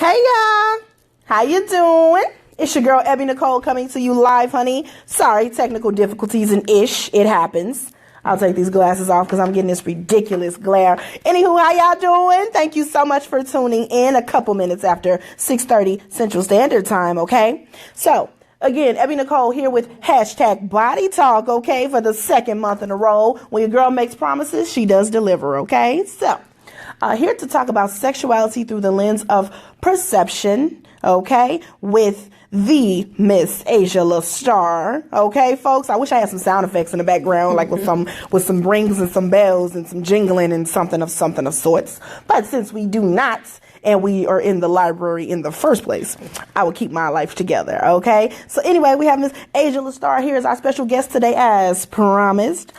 Hey y'all, how you doing? It's your girl Ebbi Nicole coming to you live, honey. Sorry, technical difficulties and it happens. I'll take these glasses off because I'm getting this ridiculous glare. Anywho, how y'all doing? Thank you so much for tuning in a couple minutes after 6:30 Central Standard Time, okay? So, again, Ebbi Nicole here with hashtag Body Talk, okay? For the second month in a row. When your girl makes promises, she does deliver, okay? So, here to talk about sexuality through the lens of perception, okay, with the Miss Asia La'Starr, okay, folks. I wish I had some sound effects in the background, like with some rings and some bells and some jingling and something of sorts. But since we do not, and we are in the library in the first place, I will keep my life together, okay? So anyway, we have Miss Asia La'Starr here as our special guest today, as promised.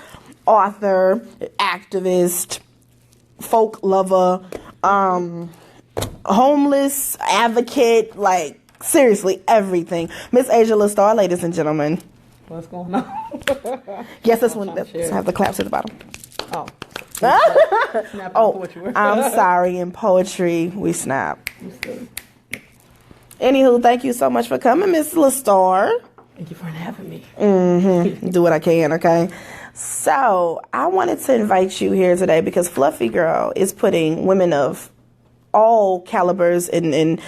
Author, activist, folk lover, homeless advocate, like seriously everything. Miss Asia La'Starr, ladies and gentlemen. What's going on? Yes, this one. Let's have the claps at the bottom. Oh. Oh, I'm sorry. In poetry, we snap. Anywho, thank you so much for coming, Miss La'Starr. Thank you for having me. Do what I can, okay? So, I wanted to invite you here today because Fluffy Girl is putting women of all calibers and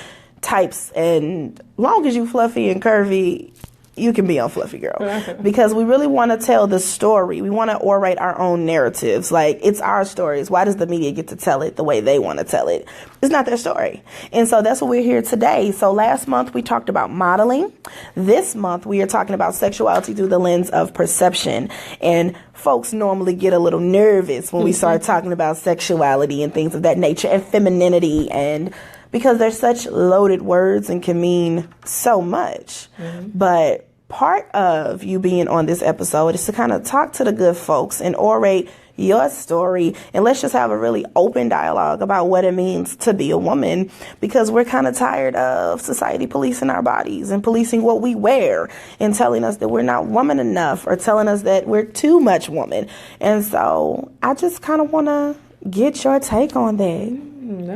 types, and long as you fluffy and curvy, you can be on Fluffy Girl. Because we really want to tell the story. We want to orate our own narratives. Like, it's our stories. Why does the media get to tell it the way they want to tell it? It's not their story. And so that's what we're here today. So last month we talked about modeling. This month we are talking about sexuality through the lens of perception. And folks normally get a little nervous when we start talking about sexuality and things of that nature, and femininity, and because they're such loaded words and can mean so much. But part of you being on this episode is to kind of talk to the good folks and orate your story, and let's just have a really open dialogue about what it means to be a woman, because we're kind of tired of society policing our bodies and policing what we wear and telling us that we're not woman enough, or telling us that we're too much woman. And so I just kind of want to get your take on that.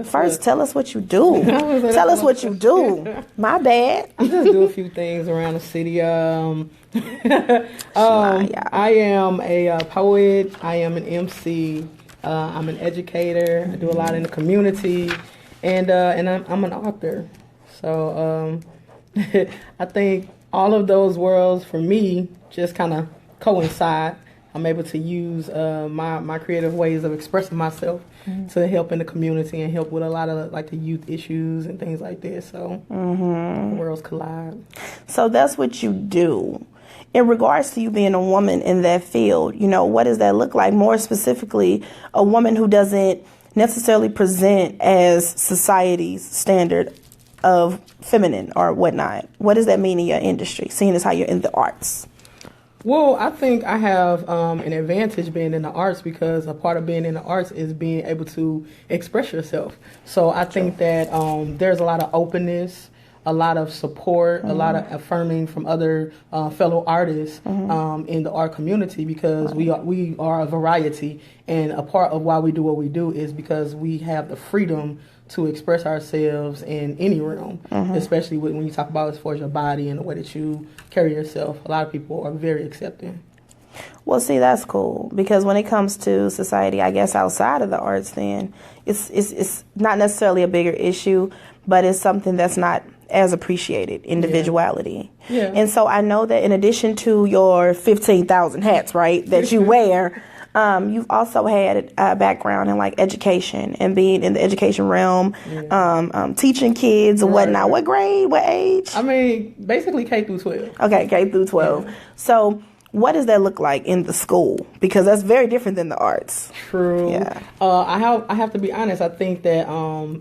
First, tell us what you do. Tell us what you do. My bad. I just do a few things around the city. I am a poet. I am an MC. I'm an educator. I do a lot in the community, and I'm an author. So I think all of those worlds for me just kind of coincide. I'm able to use my creative ways of expressing myself to help in the community and help with a lot of like the youth issues and things like this. So worlds collide. So that's what you do. In regards to you being a woman in that field, you know, what does that look like? More specifically, a woman who doesn't necessarily present as society's standard of feminine or whatnot. What does that mean in your industry, seeing as how you're in the arts? Well, I think I have an advantage being in the arts, because a part of being in the arts is being able to express yourself. So I think that there's a lot of openness, a lot of support, a lot of affirming from other fellow artists in the art community, because we are a variety, and a part of why we do what we do is because we have the freedom to express ourselves in any realm, especially when you talk about as far as your body and the way that you carry yourself. A lot of people are very accepting. Well, see, that's cool, because when it comes to society, I guess outside of the arts, then it's not necessarily a bigger issue, but it's something that's not as appreciated, individuality. Yeah. And so I know that in addition to your 15,000 hats, right, that you wear, you've also had a background in like education and being in the education realm, teaching kids and whatnot. Right. What grade? What age? I mean, basically K through 12. Okay, K through 12. Yeah. So what does that look like in the school? Because that's very different than the arts. True. Yeah. I have to be honest. I think that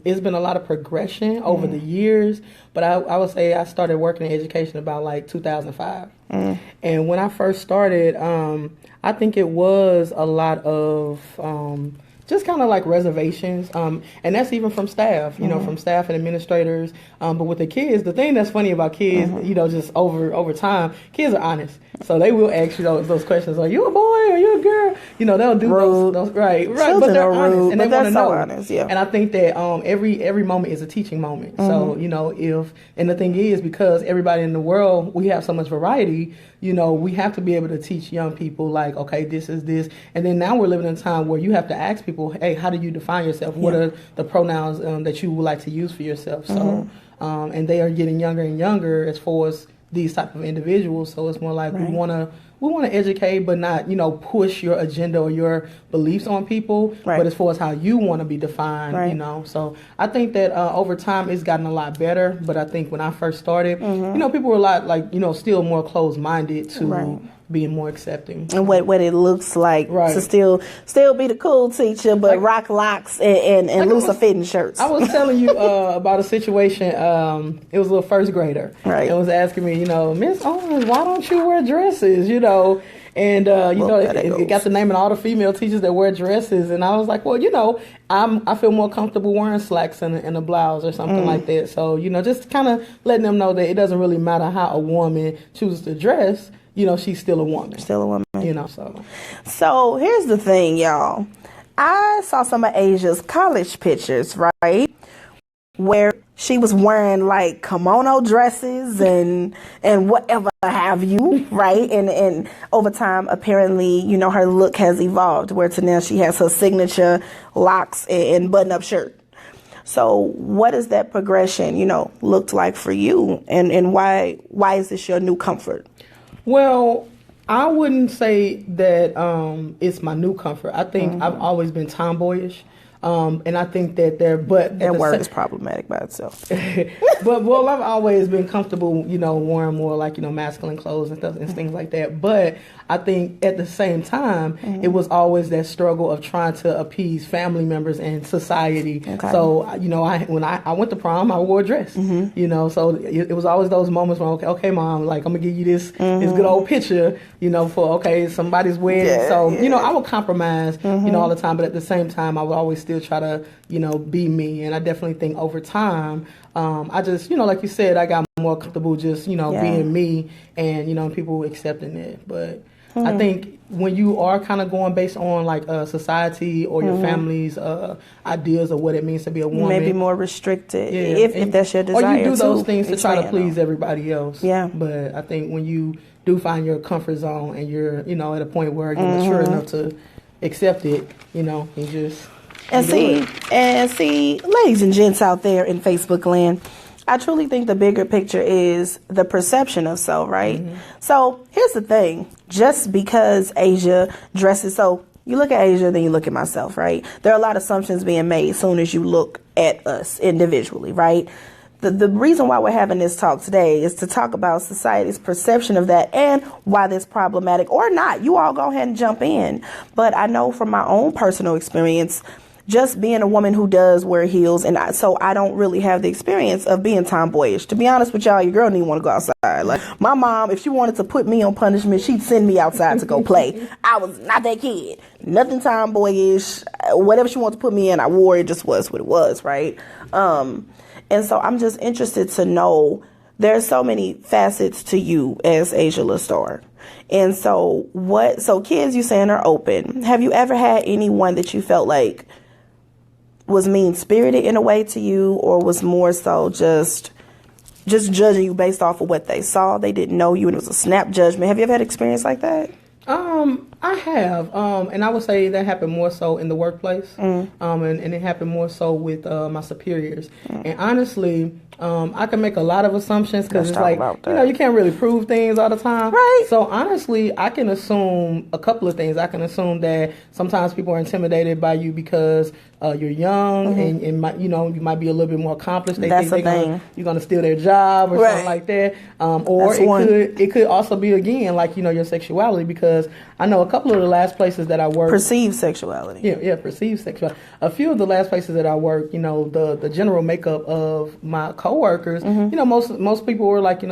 it's been a lot of progression over the years. But I would say I started working in education about like 2005. And when I first started, I think it was a lot of just kind of like reservations, and that's even from staff, from staff and administrators. But with the kids, the thing that's funny about kids, just over time, kids are honest. So they will ask you those questions, are you a boy? Are you a girl? They'll do those right. Children but they're honest, rude, and they want to know. Honest, yeah. And I think that every moment is a teaching moment. So and the thing is, because everybody in the world, we have so much variety. We have to be able to teach young people, like, okay, this is this. And then now we're living in a time where you have to ask people, hey, how do you define yourself? What are the pronouns that you would like to use for yourself? So, and they are getting younger and younger as far as these type of individuals. So it's more like we want to educate, but not, push your agenda or your beliefs on people. Right. But as far as how you want to be defined, So I think that over time it's gotten a lot better. But I think when I first started, people were a lot still more closed-minded to being more accepting. And what it looks like to still be the cool teacher, but rock locks and looser fitting shirts. I was telling you about a situation. It was a little first grader. Right. It was asking me, Miss Owens, why don't you wear dresses? And it got the name of all the female teachers that wear dresses, and I was like, well, I feel more comfortable wearing slacks and a blouse or something like that. So just kind of letting them know that it doesn't really matter how a woman chooses to dress. She's still a woman. Still a woman. So here's the thing, y'all. I saw some of Asia's college pictures, right, where she was wearing like kimono dresses and whatever have you, right? And over time, apparently, her look has evolved where to now she has her signature locks and button-up shirt. So what does that progression, looked like for you? And why is this your new comfort? Well, I wouldn't say that it's my new comfort. I think I've always been tomboyish. And I think that that word is problematic by itself. But I've always been comfortable, wearing more like, masculine clothes and stuff and things like that. But I think at the same time, it was always that struggle of trying to appease family members and society. Okay. So, when I went to prom, I wore a dress, so it was always those moments when, okay, mom, like, I'm gonna give you this good old picture, for, somebody's wedding. Yeah, so, I would compromise, all the time. But at the same time, I would always still try to, be me. And I definitely think over time, I just, like you said, I got more comfortable just, being me and, people accepting it. But I think when you are kind of going based on like society or your family's ideas of what it means to be a woman. Maybe more restricted if that's your desire. Or you do those things to try to please everybody else. Yeah. But I think when you do find your comfort zone and you're, at a point where you're mature enough to accept it, you just... And see, ladies and gents out there in Facebook land, I truly think the bigger picture is the perception of self, right? So here's the thing. Just because Asia dresses, so you look at Asia, then you look at myself, right? There are a lot of assumptions being made as soon as you look at us individually, right? The reason why we're having this talk today is to talk about society's perception of that and why that's problematic or not. You all go ahead and jump in. But I know from my own personal experience, just being a woman who does wear heels, so I don't really have the experience of being tomboyish. To be honest with y'all, your girl didn't want to go outside. Like, my mom, if she wanted to put me on punishment, she'd send me outside to go play. I was not that kid. Nothing tomboyish. Whatever she wanted to put me in, I wore it. Just was what it was, right? And so I'm just interested to know, there's so many facets to you as Asia La'Starr. And so kids, you saying, are open. Have you ever had anyone that you felt like was mean-spirited in a way to you, or was more so just judging you based off of what they saw? They didn't know you and it was a snap judgment. Have you ever had experience like that? I have, and I would say that happened more so in the workplace, and it happened more so with my superiors. And honestly, I can make a lot of assumptions because it's like, you can't really prove things all the time. Right. So honestly, I can assume a couple of things. I can assume that sometimes people are intimidated by you because you're young and might, you might be a little bit more accomplished. They think you're going to steal their job or something like that. Or it could also be, again, like, your sexuality, because I know a couple of the last places that I worked. Perceived sexuality. Yeah, perceived sexuality. A few of the last places that I worked, the general makeup of my coworkers, most people were like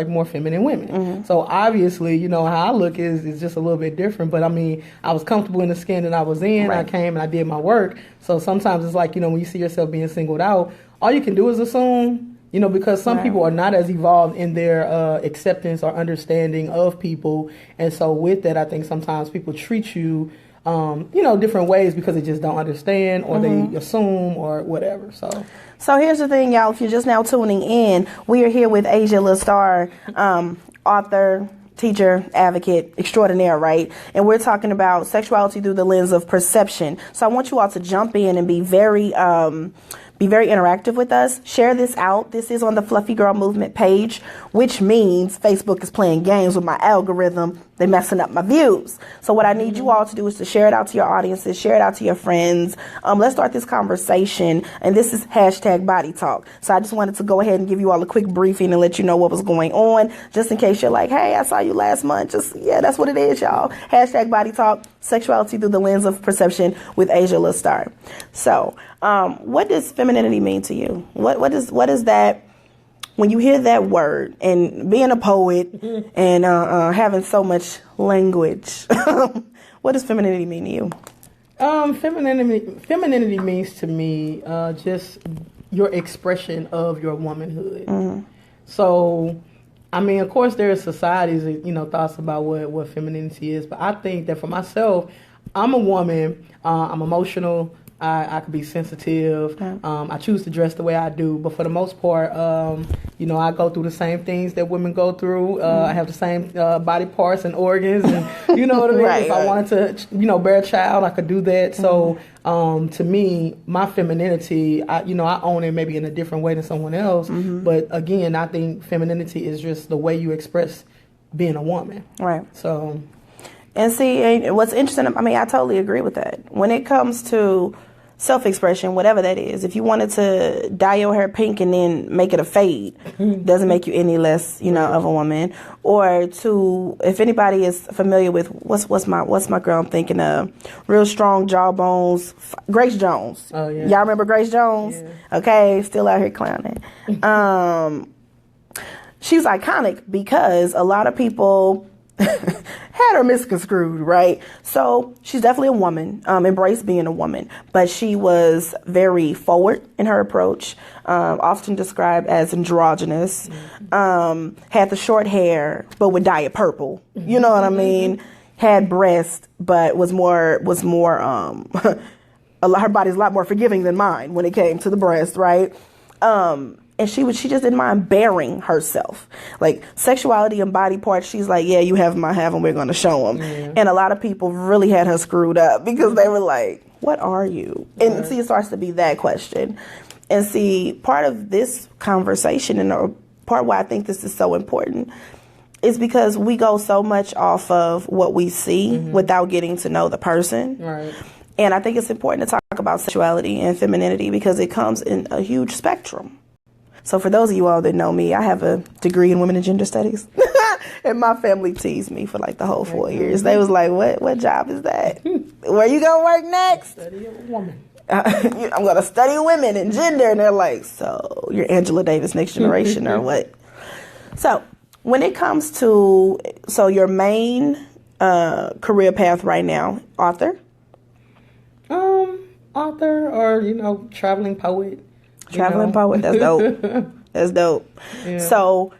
more feminine women. So obviously, how I look is just a little bit different. But I mean, I was comfortable in the skin that I was in. Right. I came and I did my work. So sometimes it's like, when you see yourself being singled out, all you can do is assume. Because some people are not as evolved in their acceptance or understanding of people. And so with that, I think sometimes people treat you, different ways because they just don't understand or they assume or whatever. So here's the thing, y'all. If you're just now tuning in, we are here with Asia La'Starr, author, teacher, advocate, extraordinaire, right? And we're talking about sexuality through the lens of perception. So I want you all to jump in and be very interactive with us. Share this out. This is on the Fluffy Girl Movement page, which means Facebook is playing games with my algorithm. They're messing up my views. So what I need you all to do is to share it out to your audiences, share it out to your friends. Let's start this conversation. And this is #body talk. So I just wanted to go ahead and give you all a quick briefing and let you know what was going on, just in case you're like, hey, I saw you last month. That's what it is, y'all. #body talk, sexuality through the lens of perception with Asia La'Starr. So, what does femininity mean to you? What is that? When you hear that word, and being a poet and having so much language, what does femininity mean to you? Femininity means to me just your expression of your womanhood. So, I mean, of course, there are societies, thoughts about what femininity is, but I think that for myself, I'm a woman. I'm emotional. I could be sensitive. I choose to dress the way I do, but for the most part, I go through the same things that women go through. I have the same body parts and organs, and you know what I mean. If I wanted to, bear a child, I could do that. So, to me, my femininity, I own it maybe in a different way than someone else. But again, I think femininity is just the way you express being a woman. Right. So, and see, what's interesting, I mean, I totally agree with that. When it comes to self-expression, whatever that is, if you wanted to dye your hair pink and then make it a fade, doesn't make you any less, of a woman. Or to, if anybody is familiar with what's my girl I'm thinking of, real strong jawbones, Grace Jones. Oh yeah. Y'all remember Grace Jones? Yeah. Okay, still out here clowning. She's iconic because a lot of people had her misconstrued, right? So she's definitely a woman, embraced being a woman, but she was very forward in her approach, often described as androgynous, had the short hair, but would dye it purple. You know what I mean? Had breasts, but was more, her body's a lot more forgiving than mine when it came to the breast, right? And she just didn't mind bearing herself. Like sexuality and body parts, she's like, yeah, you have them, I have them, we're going to show them. Yeah. And a lot of people really had her screwed up because they were like, what are you? And see, it starts to be that question. And see, part of this conversation and part why I think this is so important is because we go so much off of what we see without getting to know the person. Right. And I think it's important to talk about sexuality and femininity because it comes in a huge spectrum. So for those of you all that know me, I have a degree in women and gender studies. And my family teased me for like the whole 4 years. They was like, what job is that? Where you going to work next? Study a woman. I'm going to study women and gender. And they're like, so you're Angela Davis next generation or what? So when it comes to, your main career path right now, author? Author or, traveling poet. Traveling poet, that's dope. That's dope. Yeah. So,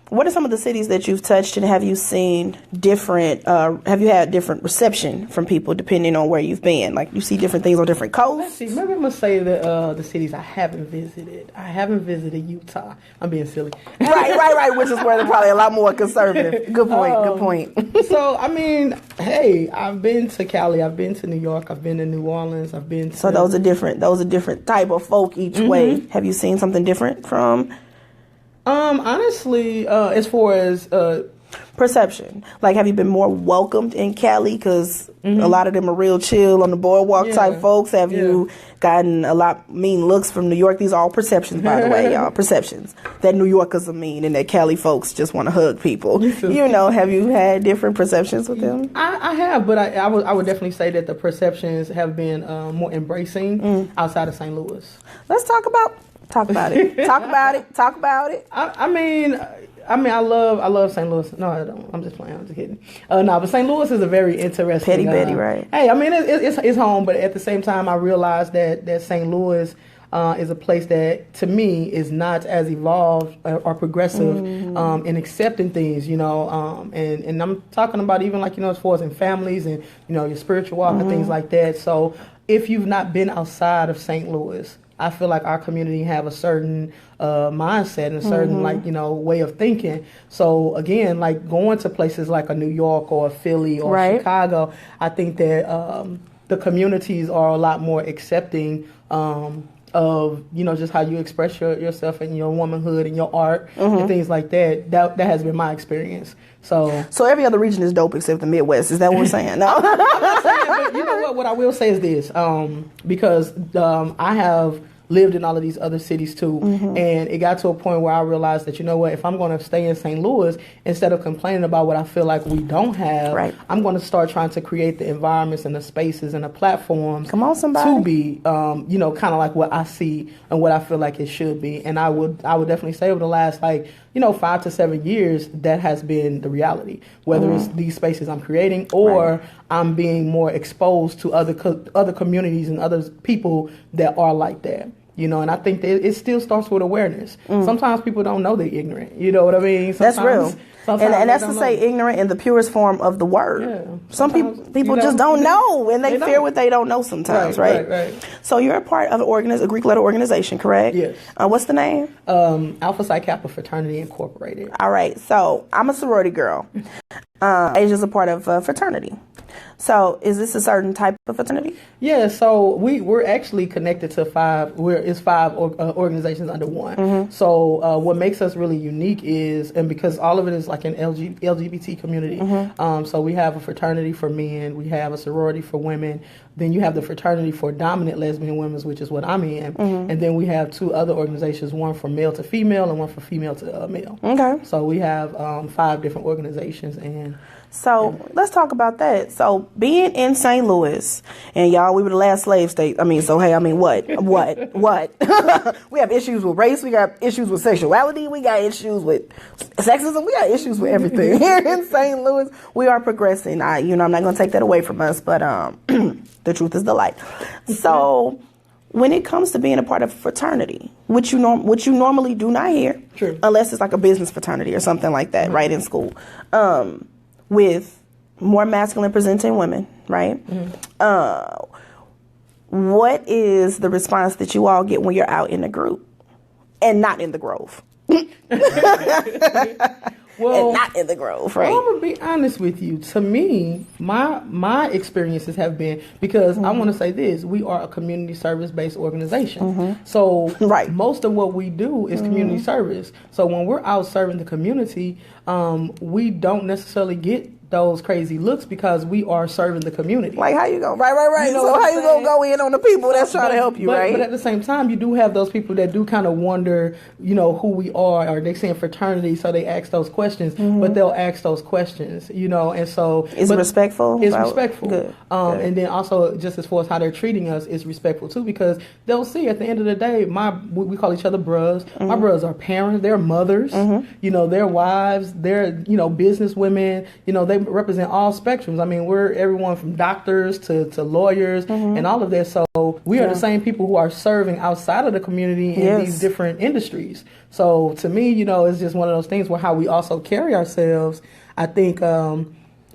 what are some of the cities that you've touched, and have you seen different? Have you had different reception from people depending on where you've been? Like you see different things on different coasts. Let's see. Maybe I'm gonna say the cities I haven't visited. I haven't visited Utah. I'm being silly. Right. Which is where they're probably a lot more conservative. Good point. So I mean, hey, I've been to Cali. I've been to New York. I've been to New Orleans. I've been to. So those are different. Those are different type of folk each way. Have you seen something different from? Honestly, as far as Perception. Like, have you been more welcomed in Cali? Because a lot of them are real chill on the boardwalk type folks. Have you gotten a lot mean looks from New York? These are all perceptions, by the way, y'all. Perceptions. That New Yorkers are mean and that Cali folks just want to hug people. You know, have you had different perceptions with them? I have, but I would definitely say that the perceptions have been more embracing outside of St. Louis. Let's talk about it. Talk about it. I love St. Louis. No, I don't. I'm just playing. I'm just kidding. But St. Louis is a very interesting. Petty Betty, right? Hey, I mean, it's home, but at the same time, I realized that St. Louis is a place that, to me, is not as evolved or progressive in accepting things, you know. And I'm talking about even like, you know, as far as in families and, you know, your spiritual walk and things like that. So if you've not been outside of St. Louis, I feel like our community have a certain mindset and a certain like, you know, way of thinking. So again, like going to places like a New York or a Philly or Chicago, I think that the communities are a lot more accepting of, you know, just how you express yourself and your womanhood and your art and things like that. That has been my experience. So every other region is dope except the Midwest. Is that what we're saying? No. I'm not saying, but you know what I will say is this, because I have lived in all of these other cities too, and it got to a point where I realized that, you know what, if I'm going to stay in St. Louis, instead of complaining about what I feel like we don't have, I'm going to start trying to create the environments and the spaces and the platforms to be, you know, kind of like what I see and what I feel like it should be. And I would definitely say over the last, like, you know, 5 to 7 years, that has been the reality. Whether it's these spaces I'm creating or I'm being more exposed to other communities and other people that are like that. You know, and I think that it still starts with awareness. Sometimes people don't know they're ignorant. You know what I mean? That's real. And that's to say ignorant in the purest form of the word. Yeah. Some people just don't know, and they fear what they don't know sometimes, right? So you're a part of a Greek letter organization, correct? Yes. What's the name? Alpha Psi Kappa Fraternity Incorporated. All right. So I'm a sorority girl. Asia's a part of a fraternity. So is this a certain type of fraternity? Yeah, so we're actually connected to five organizations under one. So what makes us really unique is, and because all of it is like an LGBT community, so we have a fraternity for men, we have a sorority for women, then you have the fraternity for dominant lesbian women, which is what I'm in, and then we have 2 other organizations, one for male to female and one for female to male. Okay. So we have 5 different organizations. So let's talk about that. So being in St. Louis, and y'all, we were the last slave state. What? We have issues with race. We got issues with sexuality. We got issues with sexism. We got issues with everything here in St. Louis. We are progressing. I'm not going to take that away from us, but the truth is the light. So when it comes to being a part of a fraternity, which you normally do not hear, unless it's like a business fraternity or something like that, right, in school, with more masculine presenting women, right? What is the response that you all get when you're out in the group and not in the Grove? Well, and not in the Grove, right? Well, I'm gonna be honest with you. To me, my experiences have been, because I want to say this: we are a community service based organization. So most of what we do is community service. So when we're out serving the community, we don't necessarily get those crazy looks because we are serving the community. Like, how you go? Right. You know, so how you gonna go in on the people that's trying to help you, right? But at the same time, you do have those people that do kind of wonder, you know, who we are, or they say in fraternity, so they ask those questions, but they'll ask those questions, you know, and so... It's respectful? It's respectful. Good. And then also, just as far as how they're treating us, is respectful too, because they'll see at the end of the day, we call each other bros. My bros are parents, they're mothers, you know, they're wives, they're, you know, business women, you know, they represent all spectrums. I mean, we're everyone from doctors to lawyers and all of that. So we are the same people who are serving outside of the community in these different industries. So to me, you know, it's just one of those things where how we also carry ourselves, I think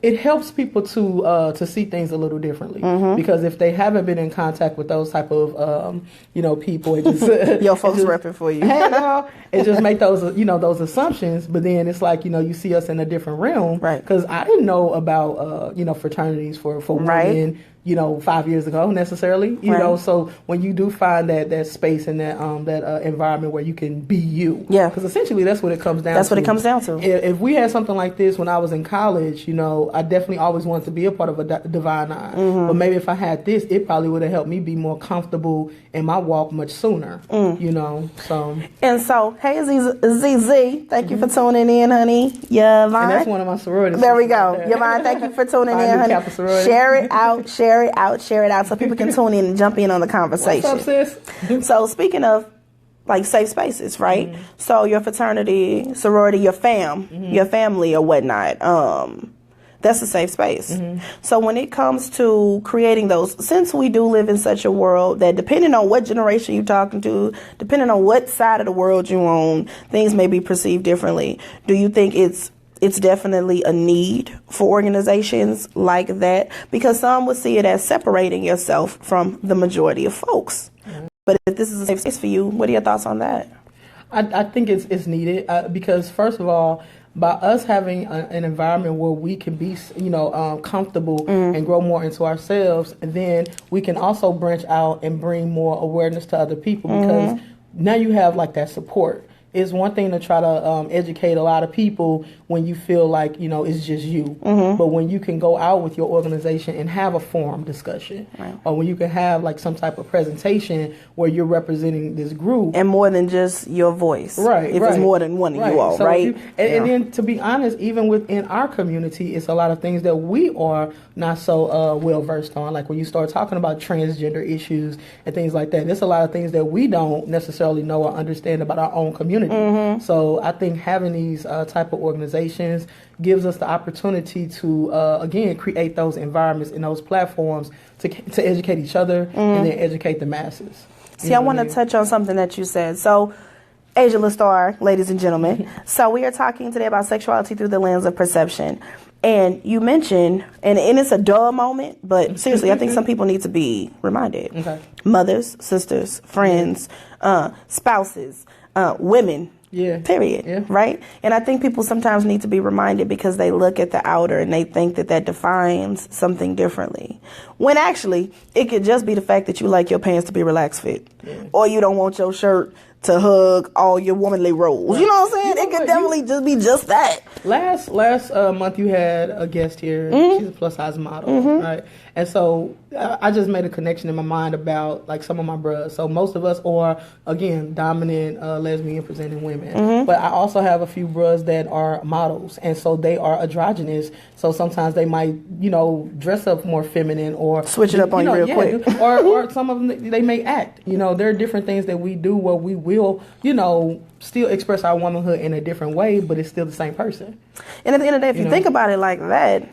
it helps people to see things a little differently, because if they haven't been in contact with those type of you know, people, it just your folks repping for you. Hey, no, it just make those, you know, those assumptions. But then it's like, you know, you see us in a different realm, right? Because I didn't know about you know, fraternities for women 5 years ago necessarily, you Right. know. So when you do find that space and that environment where you can be you, Yeah. because essentially that's what it comes down. That's to. what it comes down to. If we had something like this when I was in college, I definitely always wanted to be a part of a divine nine. Mm-hmm. But maybe if I had this, it probably would have helped me be more comfortable in my walk much sooner. So. And so, hey, ZZ, thank you for tuning in, honey. Yeah, And that's one of my sororities. There we go. Yvonne, thank you for tuning in, honey. Share it out, share it out, share it out so people can tune in and jump in on the conversation. What's up, sis? So speaking of like safe spaces, right? Mm-hmm. So your fraternity, sorority, your family or whatnot, that's a safe space. Mm-hmm. So when it comes to creating those, since we do live in such a world that depending on what generation you're talking to, depending on what side of the world you're on, things may be perceived differently. Do you think it's definitely a need for organizations like that? Because some would see it as separating yourself from the majority of folks. Mm-hmm. But if this is a safe space for you, what are your thoughts on that? I think it's needed because, first of all, by us having an environment where we can be, comfortable and grow more into ourselves, and then we can also branch out and bring more awareness to other people because now you have like that support. It's one thing to try to educate a lot of people when you feel like, it's just you. Mm-hmm. But when you can go out with your organization and have a forum discussion, right. Or when you can have like some type of presentation where you're representing this group. And more than just your voice. Right. If it's more than one of you all, so right? And then to be honest, even within our community, it's a lot of things that we are not so well versed on. Like when you start talking about transgender issues and things like that, there's a lot of things that we don't necessarily know or understand about our own community. Mm-hmm. So I think having these type of organizations gives us the opportunity to, again, create those environments and those platforms to educate each other and then educate the masses. See, I want to touch on something that you said. So, Asia La'Starr, ladies and gentlemen. So we are talking today about sexuality through the lens of perception. And you mentioned, and it's a duh moment, but seriously, I think some people need to be reminded. Okay. Mothers, sisters, friends, spouses, women, period, right? And I think people sometimes need to be reminded because they look at the outer and they think that defines something differently. When actually, it could just be the fact that you like your pants to be relaxed fit. Yeah. Or you don't want your shirt to hug all your womanly roles. Right. You know what I'm saying? It could definitely just be just that. Last month you had a guest here. Mm-hmm. She's a plus size model, right? And so I just made a connection in my mind about like some of my bros. So most of us are, again, dominant lesbian presenting women. Mm-hmm. But I also have a few bros that are models. And so they are androgynous. So sometimes they might, dress up more feminine or switch it up on you real quick. or some of them, they may act. There are different things that we do where we will, still express our womanhood in a different way, but it's still the same person. And at the end of the day, if you think about it like that,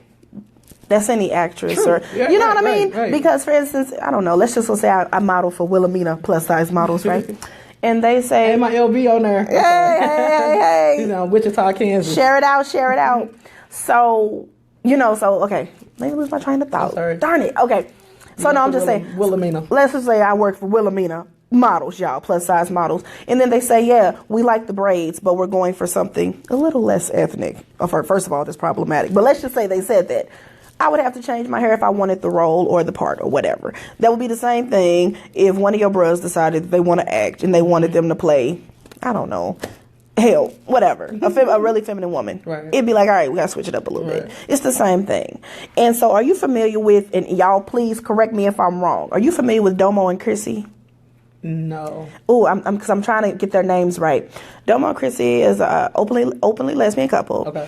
that's any actress. True. Or you know what I mean? Right. Because, for instance, I don't know, let's just say I model for Wilhelmina plus size models, right? And they say, hey, my LB on there. Hey. Wichita, Kansas. Share it out. So, okay. Let me lose my train of thought. Darn it. Okay. So, no, I'm just saying. Wilhelmina. Let's just say I work for Wilhelmina models, y'all, plus size models. And then they say, yeah, we like the braids, but we're going for something a little less ethnic. First of all, that's problematic. But let's just say they said that. I would have to change my hair if I wanted the role or the part or whatever. That would be the same thing if one of your bros decided they want to act and they wanted them to play, I don't know, hell, whatever, a really feminine woman. Right. It'd be like, all right, we got to switch it up a little bit. It's the same thing. And so are you familiar with, and y'all please correct me if I'm wrong, are you familiar with Domo and Chrissy? No. Oh, because I'm trying to get their names right. Domo and Chrissy is a openly lesbian couple. Okay.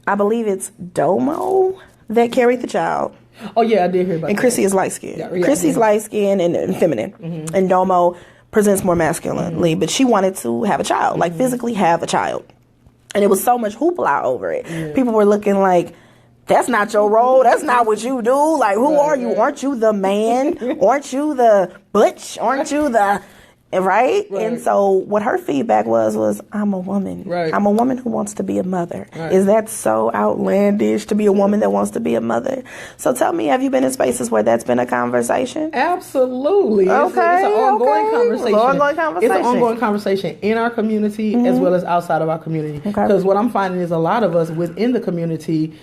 I believe it's Domo that carried the child. Oh, yeah, I did hear about that. And Chrissy is light-skinned. Yeah, Chrissy's light-skinned and feminine. Mm-hmm. And Domo presents more masculinely. Mm-hmm. But she wanted to have a child, like physically have a child. And it was so much hoopla over it. Yeah. People were looking like, that's not your role. That's not what you do. Like, who are you? Aren't you the man? Aren't you the butch? Aren't you the... Right? And so what her feedback was I'm a woman. Right. I'm a woman who wants to be a mother. Right. Is that so outlandish to be a woman that wants to be a mother? So tell me, have you been in spaces where that's been a conversation? Absolutely. Okay. It's an ongoing conversation. It's an ongoing conversation in our community as well as outside of our community. Because what I'm finding is a lot of us within the community,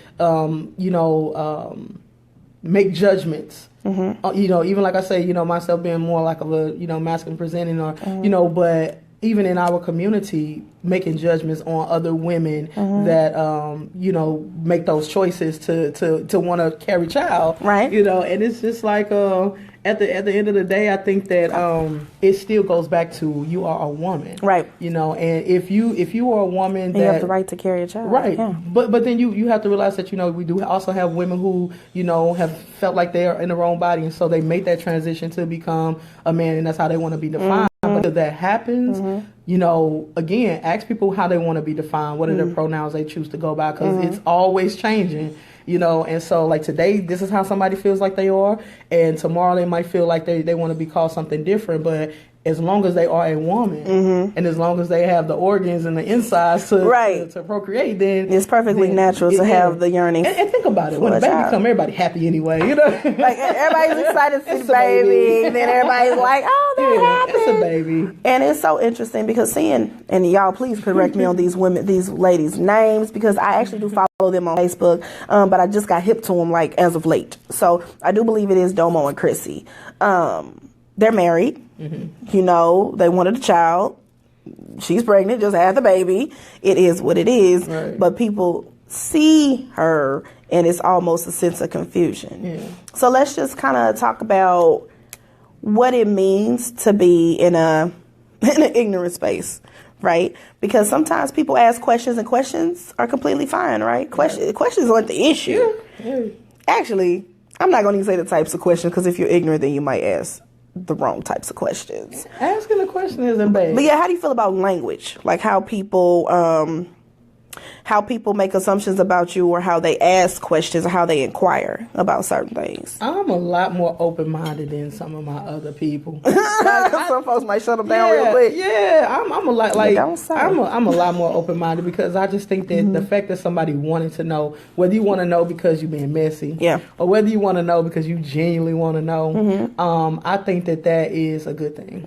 make judgments. Even like I say, myself being more like a little, masculine presenting or, but even in our community, making judgments on other women that, make those choices to want to carry child. Right. And it's just like, at the end of the day, I think that it still goes back to you are a woman. Right. And if you are a woman that... You have the right to carry a child. Right. Yeah. But then you have to realize that, we do also have women who, have felt like they are in their own body, and so they make that transition to become a man, and that's how they want to be defined. But if that happens, again, ask people how they want to be defined. What are their pronouns they choose to go by? Because it's always changing, And so, like, today, this is how somebody feels like they are. And tomorrow they might feel like they want to be called something different. But as long as they are a woman and as long as they have the organs and the insides to procreate, then it's perfectly natural to have the yearning. And think about it. When a baby comes, everybody happy anyway, Like, everybody's excited to see the baby. And then everybody's like, oh, that happened. It's a baby. And it's so interesting because and y'all please correct me on these ladies' names, because I actually do follow them on Facebook, but I just got hip to them like as of late. So I do believe it is Domo and Chrissy. They're married. They wanted a child. She's pregnant, just had the baby. It is what it is. Right. But people see her and it's almost a sense of confusion. Yeah. So let's just kind of talk about what it means to be in an ignorant space, right? Because sometimes people ask questions and questions are completely fine, right? Questions aren't the issue. Yeah. Actually, I'm not going to even say the types of questions, because if you're ignorant, then you might ask the wrong types of questions. Asking a question isn't bad. But yeah, how do you feel about language? Like how people make assumptions about you, or how they ask questions, or how they inquire about certain things. I'm a lot more open-minded than some of my other people. Some folks might shut them down real quick. Yeah, I'm a lot more open-minded, because I just think that the fact that somebody wanting to know, whether you want to know because you're being messy, or whether you want to know because you genuinely want to know, I think that is a good thing.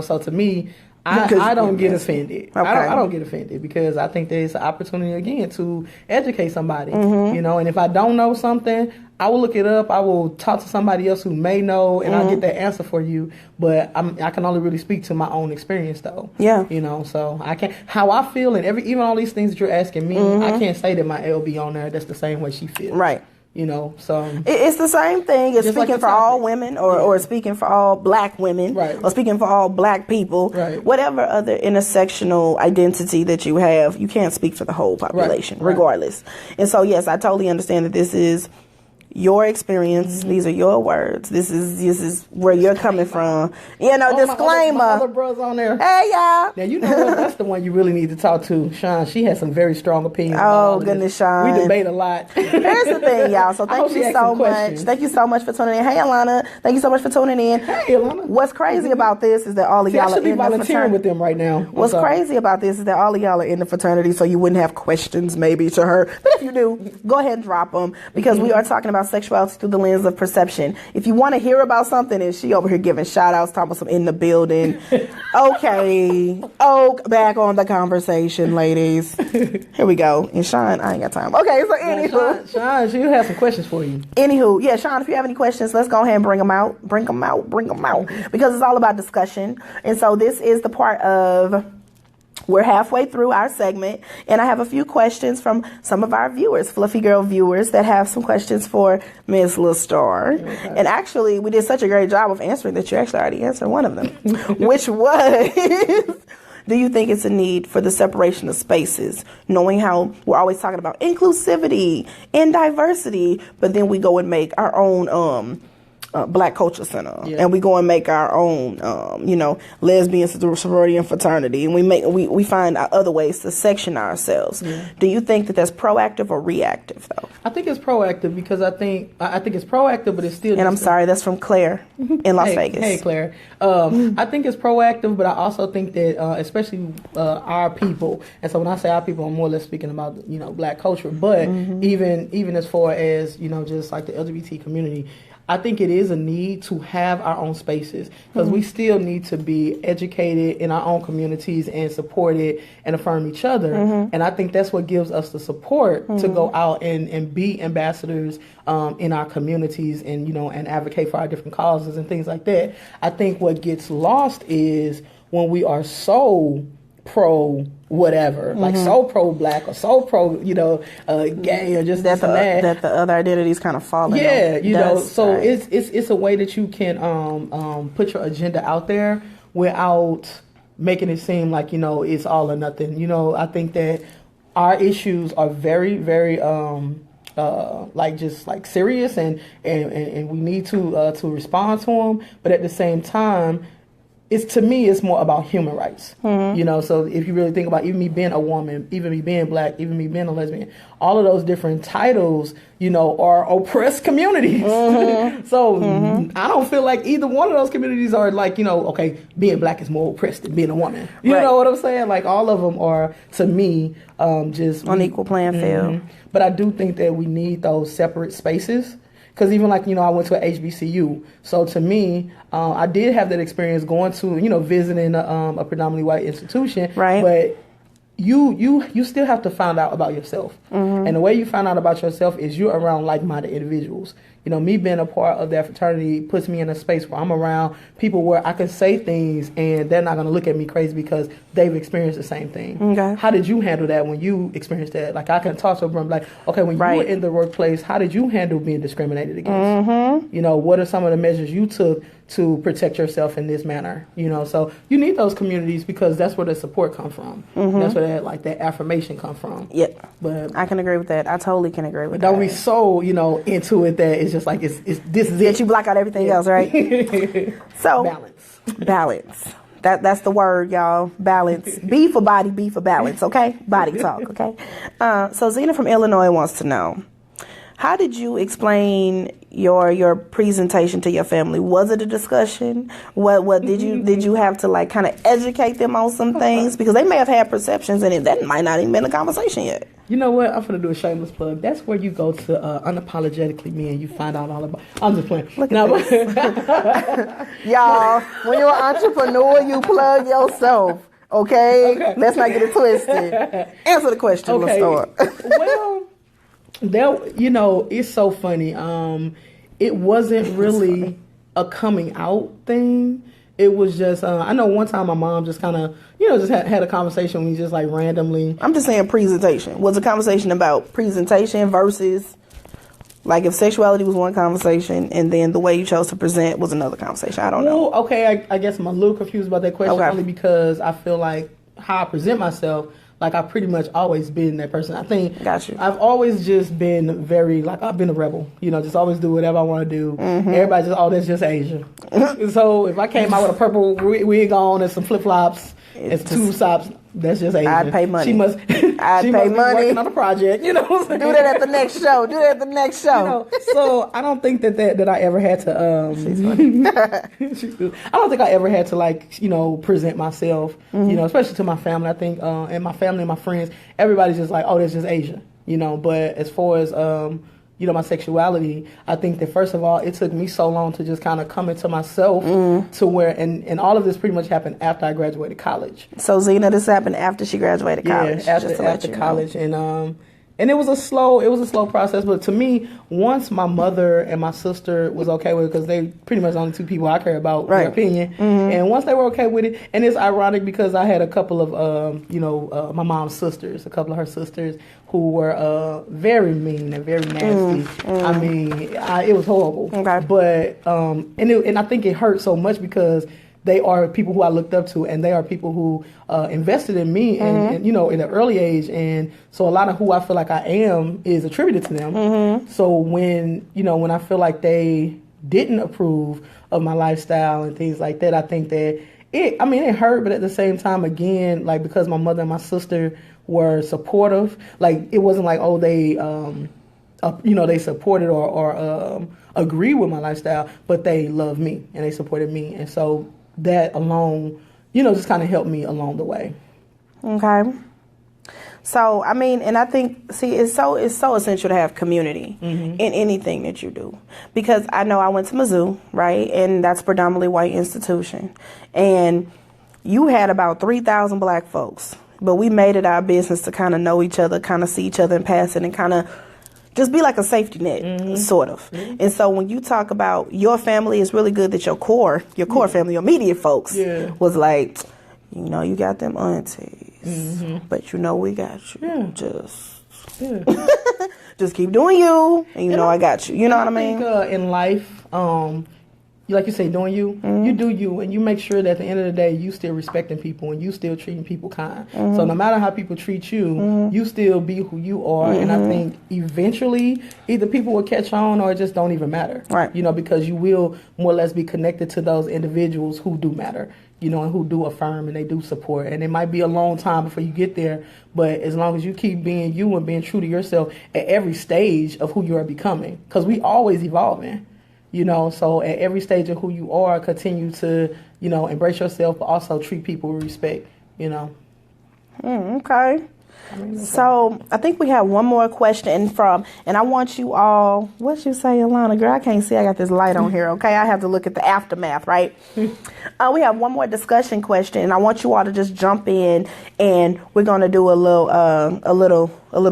So to me, I don't get offended. Okay. I don't get offended, because I think there's an opportunity again to educate somebody. And if I don't know something, I will look it up. I will talk to somebody else who may know, and I'll get that answer for you. But I can only really speak to my own experience, though. Yeah. So I can't. How I feel, and even all these things that you're asking me, I can't say that my LB on there. That's the same way she feels. Right. So it's the same thing as speaking for all women, or speaking for all black women, or speaking for all black people, whatever other intersectional identity that you have, you can't speak for the whole population, regardless. And so, yes, I totally understand that this is your experience. These are your words. This is where you're coming from. Disclaimer. My other brothers on there. Hey, y'all. Now, you know what? That's the one you really need to talk to, Sean. She has some very strong opinions. Oh, goodness, Sean. We debate a lot. Here's the thing, y'all. So thank you so much. Thank you so much for tuning in. Hey, Alana. Thank you so much for tuning in. Hey, Alana. What's crazy about this is that all of y'all are in the fraternity. I should be volunteering with them right now. What's crazy about this is that all of y'all are in the fraternity, so you wouldn't have questions maybe to her. But if you do, go ahead and drop them, because we are talking about sexuality through the lens of perception. If you want to hear about something, and she over here giving shout outs, talking about some in the building. Okay. Back on the conversation, ladies. Here we go. And Sean, I ain't got time. Okay, so anywho. Sean, she'll have some questions for you. Anywho, yeah, Sean, if you have any questions, let's go ahead and bring them out. Because it's all about discussion. And so this is the part of... We're halfway through our segment, and I have a few questions from some of our viewers, Fluffy Girl viewers, that have some questions for Ms. La'Starr. Okay. And actually, we did such a great job of answering that you actually already answered one of them, which was, do you think it's a need for the separation of spaces, knowing how we're always talking about inclusivity and diversity, but then we go and make our own Black Culture Center, and we go and make our own, lesbian sorority and fraternity, and we find other ways to section ourselves. Yeah. Do you think that that's proactive or reactive, though? I think it's proactive, because I think it's proactive, but it's still. And I'm sorry, that's from Claire in Las Vegas. Hey, Claire. I think it's proactive, but I also think that especially our people, and so when I say our people, I'm more or less speaking about Black culture, but even as far as just like the LGBT community. I think it is a need to have our own spaces because we still need to be educated in our own communities and supported and affirm each other. And I think that's what gives us the support to go out and be ambassadors in our communities and, and advocate for our different causes and things like that. I think what gets lost is when we are so pro whatever, like so pro black or so pro, gay or just that the other identities kind of falling. Yeah, so right. It's a way that you can put your agenda out there without making it seem like it's all or nothing. I think that our issues are very, very serious and we need to respond to them, but at the same time, to me, it's more about human rights. So if you really think about even me being a woman, even me being black, even me being a lesbian, all of those different titles, are oppressed communities. So I don't feel like either one of those communities are like, okay, being black is more oppressed than being a woman. You know what I'm saying? Like all of them are, to me, just on equal playing field. But I do think that we need those separate spaces. Because even like, I went to an HBCU. So to me, I did have that experience going to, visiting a predominantly white institution. Right. But you still have to find out about yourself. And the way you find out about yourself is you're around like-minded individuals. Me being a part of that fraternity puts me in a space where I'm around people where I can say things and they're not going to look at me crazy because they've experienced the same thing. Okay. How did you handle that when you experienced that? Like I can talk to a brother like, okay, when you were in the workplace, how did you handle being discriminated against? What are some of the measures you took to protect yourself in this manner? So you need those communities because that's where the support comes from. That's where that affirmation comes from. Yeah, but I can agree with that. I totally can agree with that. Don't be so into it that it's just like it's this is it. You block out everything else, right? So balance. That's the word, y'all. Balance. B for body, B for balance. Okay, body talk. Okay. So Zena from Illinois wants to know, how did you explain your presentation to your family? Was it a discussion? What did you have to like kind of educate them on some things, because they may have had perceptions and that might not even been a conversation yet. You know what? I'm gonna do a shameless plug. That's where you go to Unapologetically Me and you find out all about. I'm just playing. Look at this. Y'all, when you're an entrepreneur, you plug yourself. Okay? Let's not get it twisted. Answer the question. Okay. Let's start. Well, it's so funny. It wasn't really a coming out thing. It was just, I know one time my mom just kind of, just had a conversation with me just like randomly. I'm just saying presentation. Was a conversation about presentation versus, like if sexuality was one conversation and then the way you chose to present was another conversation? I don't know. Okay, I guess I'm a little confused about that question only because I feel like how I present myself, like I've pretty much always been that person. I think I've always just been very, I've been a rebel, just always do whatever I want to do. Everybody just, that's just Asia. So if I came out with a purple wig on and some flip-flops and some tube socks, that's just Asia. I'd pay money. She must be working on a project, Do that at the next show. So I don't think that I ever had to, I don't think I ever had to present myself, especially to my family. I think, and my family and my friends, everybody's just like, oh, that's just Asia, but as far as, my sexuality, I think that first of all, it took me so long to just kind of come into myself to where, and all of this pretty much happened after I graduated college. So Zena, this happened after she graduated college. Yeah, after college, and it was a slow process. But to me, once my mother and my sister was okay with it, because they pretty much the only two people I care about their opinion, and once they were okay with it, and it's ironic because I had a couple of my mom's sisters, a couple of her sisters who were very mean and very nasty. I mean, it was horrible. Okay. But and I think it hurt so much because they are people who I looked up to, and they are people who invested in me, and in an early age, and so a lot of who I feel like I am is attributed to them. So when I feel like they didn't approve of my lifestyle and things like that, I think that it hurt, but at the same time, again, because my mother and my sister were supportive, it wasn't like, oh, they they supported or agree with my lifestyle, but they loved me and they supported me, and so that alone, just kind of helped me along the way. Okay. So, I mean, and I think, see, it's so essential to have community in anything that you do. Because I know I went to Mizzou, right? And that's a predominantly white institution. And you had about 3,000 black folks. But we made it our business to kind of know each other, kind of see each other in passing, and kind of just be like a safety net, sort of. And so when you talk about your family, it's really good that your core family, your immediate folks, was like, you know, you got them aunties, but you know we got you. Just keep doing you, and you know I got you. You know what I mean? In life, like you say, doing you, you do you, and you make sure that at the end of the day, you still respecting people and you still treating people kind. So no matter how people treat you, you still be who you are. And I think eventually, either people will catch on or it just don't even matter. Right. You know, because you will more or less be connected to those individuals who do matter, you know, and who do affirm and they do support. And it might be a long time before you get there, but as long as you keep being you and being true to yourself at every stage of who you are becoming, because we always evolving. You know, so at every stage of who you are, continue to, you know, embrace yourself, but also treat people with respect, you know. Okay. So I think we have one more question and I want you all, what you say, Alana? Girl, I can't see. I got this light on here, okay? I have to look at the aftermath, right? We have one more discussion question, and I want you all to just jump in, and we're going to do a little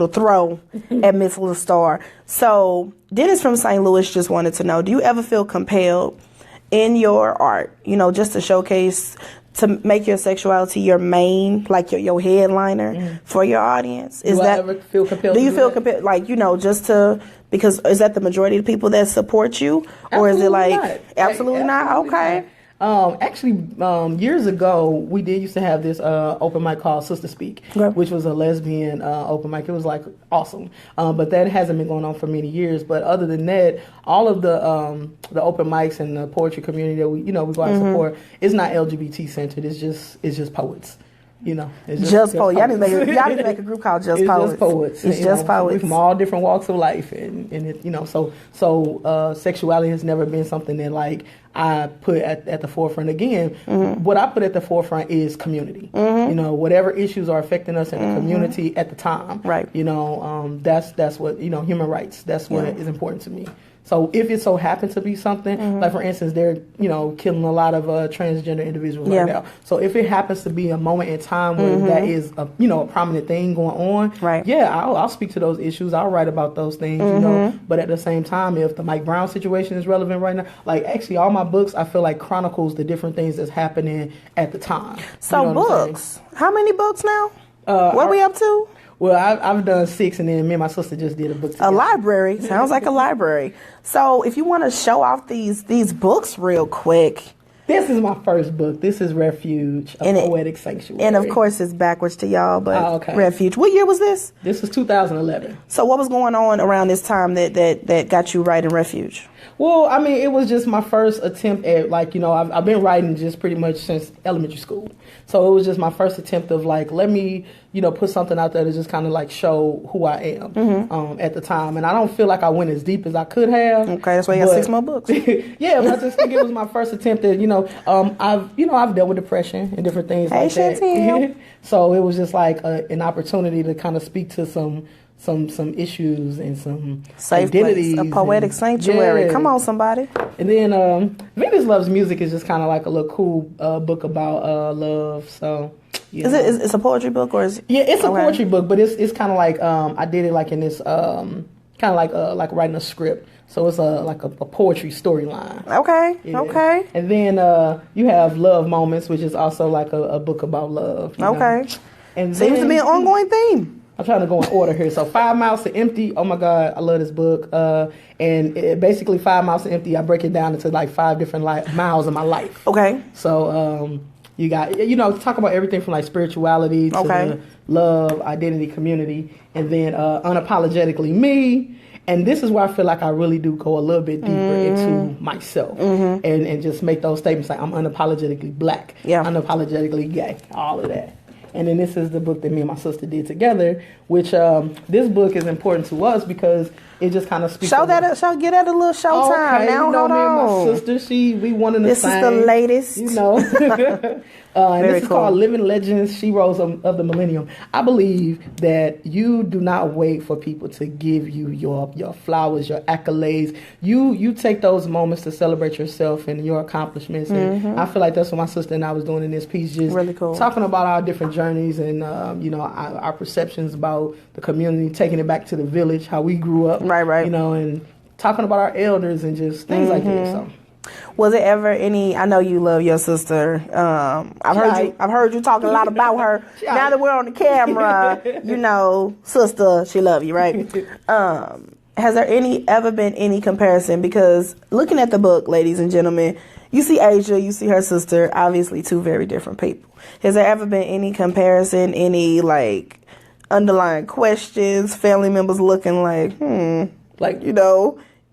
throw at Miss La'Starr. So Dennis from St. Louis just wanted to know, do you ever feel compelled in your art, you know, just to showcase, to make your sexuality your main, like your headliner for your audience? Do I ever feel compelled? Do you feel compelled, like, you know, just to, because is that the majority of the people that support you, or is it like not. absolutely not? Okay. Not. Actually, years ago, we used to have this open mic called Sister Speak, which was a lesbian open mic. It was like awesome, but that hasn't been going on for many years. But other than that, all of the open mics and the poetry community that we go out and support is not LGBT centered. It's just poets. You know, it's just poets. Y'all need to make a group called Just Poets. Just poets. It's just poets. We're from all different walks of life, and it, you know, so sexuality has never been something that like I put at the forefront. Again, what I put at the forefront is community. You know, whatever issues are affecting us in the community at the time. Right. You know, that's what, you know, human rights. That's what is important to me. So if it so happens to be something, like for instance, they're, you know, killing a lot of transgender individuals right now. So if it happens to be a moment in time where that is a, you know, a prominent thing going on, I'll speak to those issues. I'll write about those things, you know. But at the same time, if the Mike Brown situation is relevant right now, like actually all my books, I feel like chronicles the different things that's happening at the time. So you know books, how many books now? What we up to? Well, I've done 6, and then me and my sister just did a book together. A library. Sounds like a library. So if you want to show off these books real quick. This is my first book. This is Refuge, a Poetic Sanctuary. And of course it's backwards to y'all, but Refuge. What year was this? This was 2011. So what was going on around this time that got you writing Refuge? Well, I mean, it was just my first attempt at, like, you know, I've been writing just pretty much since elementary school. So it was just my first attempt of, like, let me, you know, put something out there to just kind of, like, show who I am at the time. And I don't feel like I went as deep as I could have. Okay, that's why you got 6 more books. Yeah, but I just think it was my first attempt at, you know, I've dealt with depression and different things like that. So it was just, like, an opportunity to kind of speak to some issues and some safe identities. Place, a poetic sanctuary. Come on, somebody. And then Venus Loves Music is just kind of like a little cool book about love. So is it a poetry book or is it? Yeah, it's a poetry book, but it's kind of like I did it like in this kind of like writing a script. So it's like a poetry storyline. Okay. Yeah. Okay. And then you have Love Moments, which is also like a book about love. Okay. And seems to be an ongoing theme. I'm trying to go in order here. So 5 Miles to Empty. Oh my God, I love this book. And basically 5 Miles to Empty, I break it down into like 5 different miles of my life. Okay. So you got, you know, talk about everything from like spirituality to love, identity, community, and then unapologetically me. And this is where I feel like I really do go a little bit deeper into myself and just make those statements like I'm unapologetically black, unapologetically gay, all of that. And then this is the book that me and my sister did together, which this book is important to us because it just kind of speaks. Get that a little showtime now. You know, me and my sister, we one in the same. This is the latest. You know. And Very this is cool. called Living Legends, Sheroes of the Millennium. I believe that you do not wait for people to give you your flowers, your accolades. You take those moments to celebrate yourself and your accomplishments. And I feel like that's what my sister and I was doing in this piece, just Really cool. talking about our different journeys and our perceptions about the community, taking it back to the village, how we grew up, Right. And talking about our elders and just things like that. So. Was it ever any? I know you love your sister. I've heard you talking a lot about her. Now that we're on the camera, sister, she love you, right? Has there ever been any comparison? Because looking at the book, ladies and gentlemen, you see Asia, you see her sister, obviously two very different people. Has there ever been any comparison? Any like underlying questions? Family members looking like,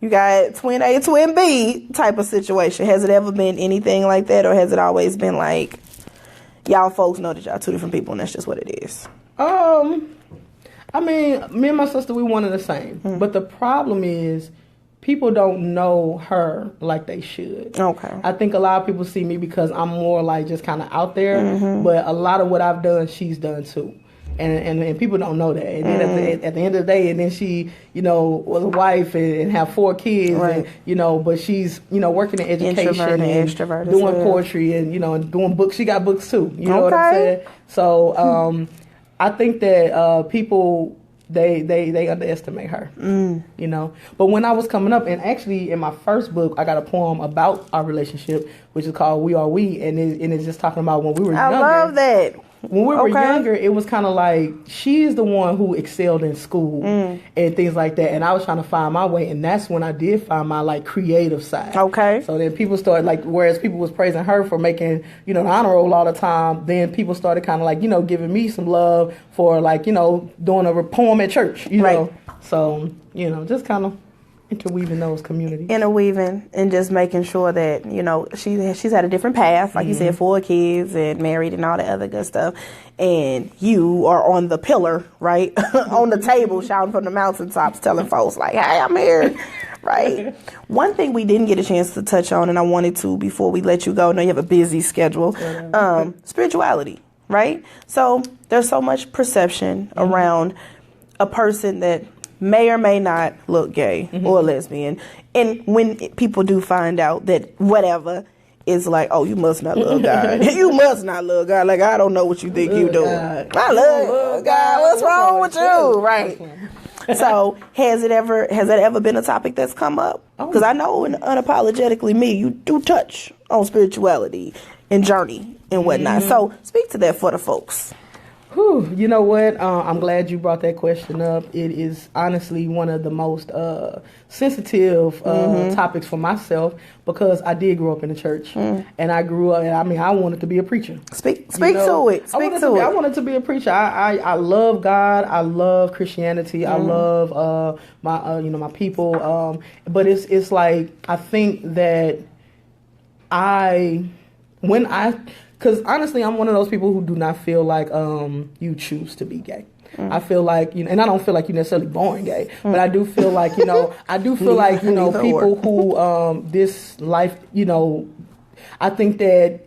you got twin A, twin B type of situation. Has it ever been anything like that, or has it always been like, y'all folks know that y'all two different people and that's just what it is? I mean, me and my sister, we one and the same. But the problem is, people don't know her like they should. Okay. I think a lot of people see me because I'm more like just kind of out there. But a lot of what I've done, she's done too. And people don't know that. And then at the end of the day, and then she, was a wife and have 4 kids, right. and, but she's, working in education and doing poetry and, and doing books. She got books too. You know what I'm saying? So I think that people, they underestimate her, But when I was coming up, and actually in my first book, I got a poem about our relationship, which is called We Are We, and it's just talking about when we were younger. I love that. When we were younger, it was kind of like she is the one who excelled in school and things like that. And I was trying to find my way. And that's when I did find my like creative side. Okay. So then people started like, whereas people was praising her for making, the honor roll all the time, then people started kind of like, giving me some love for like, doing a poem at church, you know. So, just kind of interweaving those communities. Interweaving and just making sure that, she's had a different path, like you said, 4 kids and married and all that other good stuff. And you are on the pillar, right? On the table, shouting from the mountaintops, telling folks like, hey, I'm here, right? One thing we didn't get a chance to touch on, and I wanted to before we let you go, I know you have a busy schedule, spirituality, right? So there's so much perception around a person that may or may not look gay or lesbian. And when people do find out that whatever, it's like, oh, you must not love God. You must not love God. Like, I don't know what you think you do. I love God. What's wrong with you? Right. So has that ever been a topic that's come up? Because I know in Unapologetically Me, you do touch on spirituality and journey and whatnot. So speak to that for the folks. Whew, you know what? I'm glad you brought that question up. It is honestly one of the most sensitive topics for myself because I did grow up in the church, and I grew up. I wanted to be a preacher. Speak to it. I wanted to be a preacher. I love God. I love Christianity. I love my people. But it's like I think that because honestly, I'm one of those people who do not feel like you choose to be gay. I feel like, and I don't feel like you're necessarily born gay, but I do feel like, people who, this life, I think that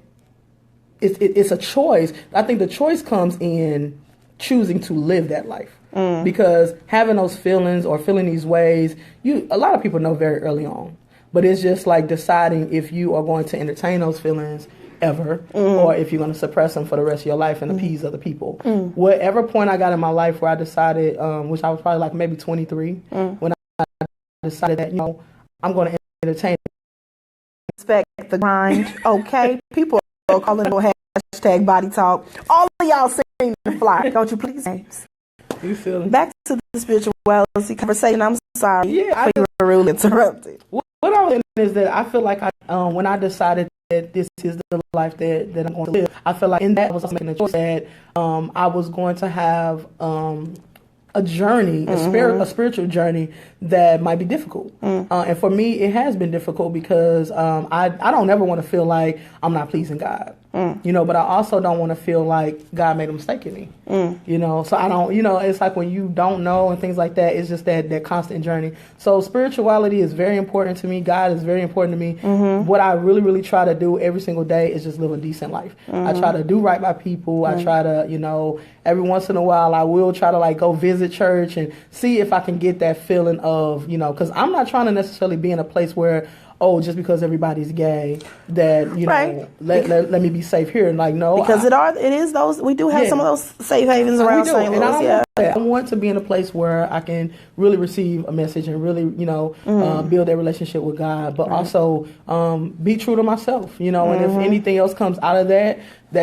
it's a choice. I think the choice comes in choosing to live that life. Because having those feelings or feeling these ways, a lot of people know very early on. But it's just like deciding if you are going to entertain those feelings ever, or if you're going to suppress them for the rest of your life and appease other people. Whatever point I got in my life where I decided, which I was probably like maybe 23, when I decided that, I'm going to entertain. Respect the grind, okay? People are calling it hashtag body talk. All of y'all seem to fly. Don't you please? You feel me? Back to the spirituality conversation. I'm sorry for you were really interrupted. What I was saying is that I feel like when I decided that this is the life that I'm going to live, I feel like in that I was making a choice that I was going to have a journey, a spiritual journey that might be difficult. And for me, it has been difficult because I don't ever want to feel like I'm not pleasing God. you know, but I also don't want to feel like God made a mistake in me, you know, so I don't, you know, it's like when you don't know and things like that, it's just that constant journey. So spirituality is very important to me. God is very important to me. What I really, really try to do every single day is just live a decent life. I try to do right by people. I try to, you know, every once in a while I will try to like go visit church and see if I can get that feeling of, you know, because I'm not trying to necessarily be in a place where, oh, just because everybody's gay, that, you know, let me be safe here. And like, no. Because it is those, we do have some of those safe havens around St. Louis. I want to be in a place where I can really receive a message and really, you know, build a relationship with God, but also be true to myself, you know, and if anything else comes out of that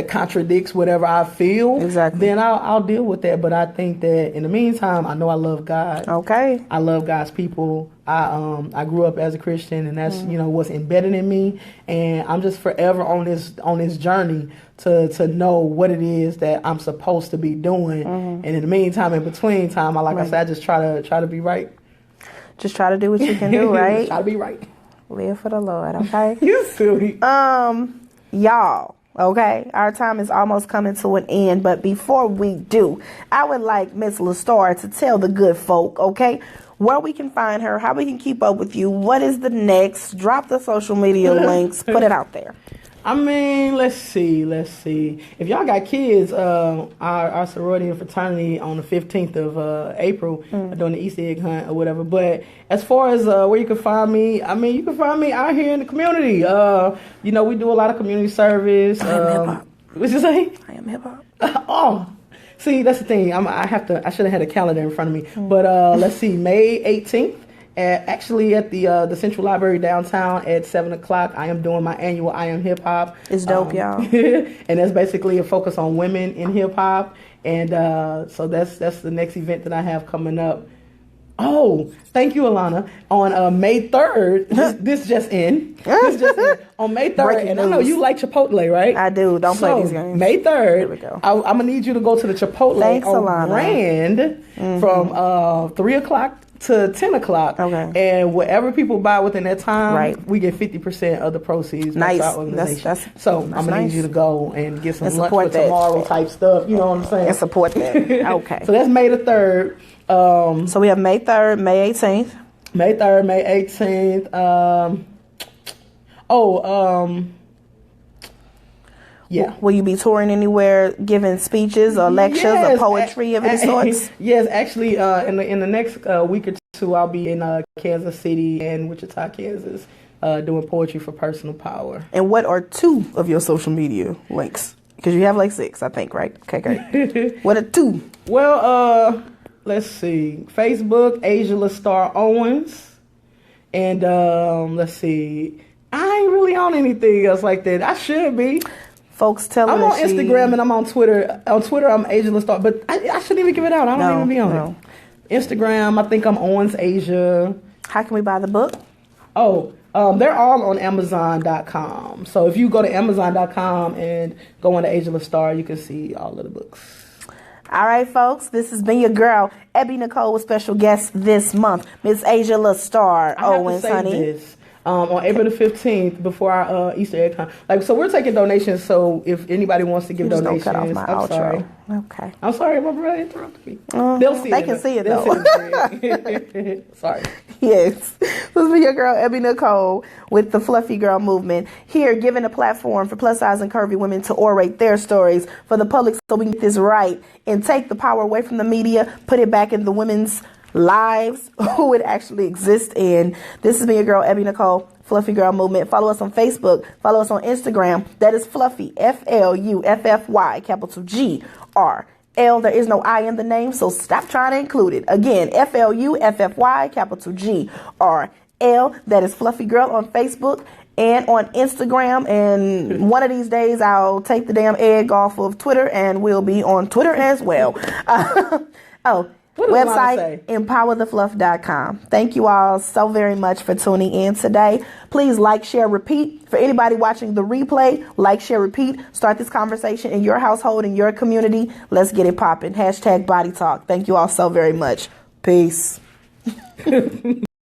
contradicts whatever I feel, then I'll deal with that. But I think that in the meantime, I know I love God. Okay. I love God's people. I grew up as a Christian, and that's, you know, what's embedded in me. And I'm just forever on this journey to know what it is that I'm supposed to be doing. And in the meantime, in between time, I said, I just try to be right. Just try to do what you can do, right? Try to be right. Live for the Lord, okay? You silly. Y'all. Okay, our time is almost coming to an end, but before we do, I would like Miss La'Starr to tell the good folk, okay, where we can find her, how we can keep up with you, what is the next, drop the social media links, put it out there. I mean, let's see. If y'all got kids, our sorority and fraternity on the 15th of April doing the Easter egg hunt or whatever. But as far as where you can find me, I mean, you can find me out here in the community. You know, we do a lot of community service. I am hip-hop. What'd you say? I am hip-hop. Oh, see, that's the thing. I should have had a calendar in front of me. But let's see, May 18th. Actually, at the Central Library downtown at 7:00, I am doing my annual I Am Hip Hop. It's dope, y'all. And that's basically a focus on women in hip hop. And so that's the next event that I have coming up. Oh, thank you, Alana. On May 3rd, this just in. On May 3rd, and I know you like Chipotle, right? I do. Don't play these games. May 3rd, Here we go. I'm going to need you to go to the Chipotle on Grand from 3 o'clock to 10 o'clock. Okay. And whatever people buy within that time, we get 50% of the proceeds. Nice. Our organization. So I'm going to need you to go and get some lunch for tomorrow type stuff. You know what I'm saying? And support that. Okay. So that's May the 3rd. So we have May 3rd, May 18th. May 3rd, May 18th. Yeah. Will you be touring anywhere, giving speeches or lectures or poetry of any sorts? Yes, actually, in the next week or two, I'll be in Kansas City and Wichita, Kansas, doing poetry for personal power. And what are 2 of your social media links? Because you have like 6, I think, right? Okay, great. What are 2? Well, let's see. Facebook, La'Starr Owens. And let's see. I ain't really on anything else like that. I should be. Folks tell I'm on Instagram and I'm on Twitter. On Twitter, I'm La'Starr, but I shouldn't even give it out. I don't even be on it. Instagram, I think I'm Owens Asia. How can we buy the book? Oh, they're all on Amazon.com. So if you go to Amazon.com and go on to La'Starr, you can see all of the books. All right, folks, this has been your girl, Ebbi Nicole, with special guest this month, Miss La'Starr Owens, honey. This. On April the 15th, before our Easter egg hunt. Like, so we're taking donations. So if anybody wants to give donations, don't cut off my outro. Sorry. Okay. I'm sorry, my brother interrupted me. They'll see they it. Can see it though. Sorry. Yes. This is your girl, Ebbi Nicole, with the Fluffy Girl Movement. Here, giving a platform for plus size and curvy women to orate their stories for the public, so we can get this right and take the power away from the media, put it back in the women's lives who it actually exists in. This has been your girl, Ebbi Nicole, Fluffy Girl Movement. Follow us on Facebook. Follow us on Instagram. That is Fluffy, Fluffy, capital GRL. There is no I in the name, so stop trying to include it. Again, Fluffy, capital GRL. That is Fluffy Girl on Facebook and on Instagram. And one of these days, I'll take the damn egg off of Twitter and we'll be on Twitter as well. Website, empowerthefluff.com. Thank you all so very much for tuning in today. Please like, share, repeat. For anybody watching the replay, like, share, repeat. Start this conversation in your household, in your community. Let's get it popping. #Body Talk. Thank you all so very much. Peace.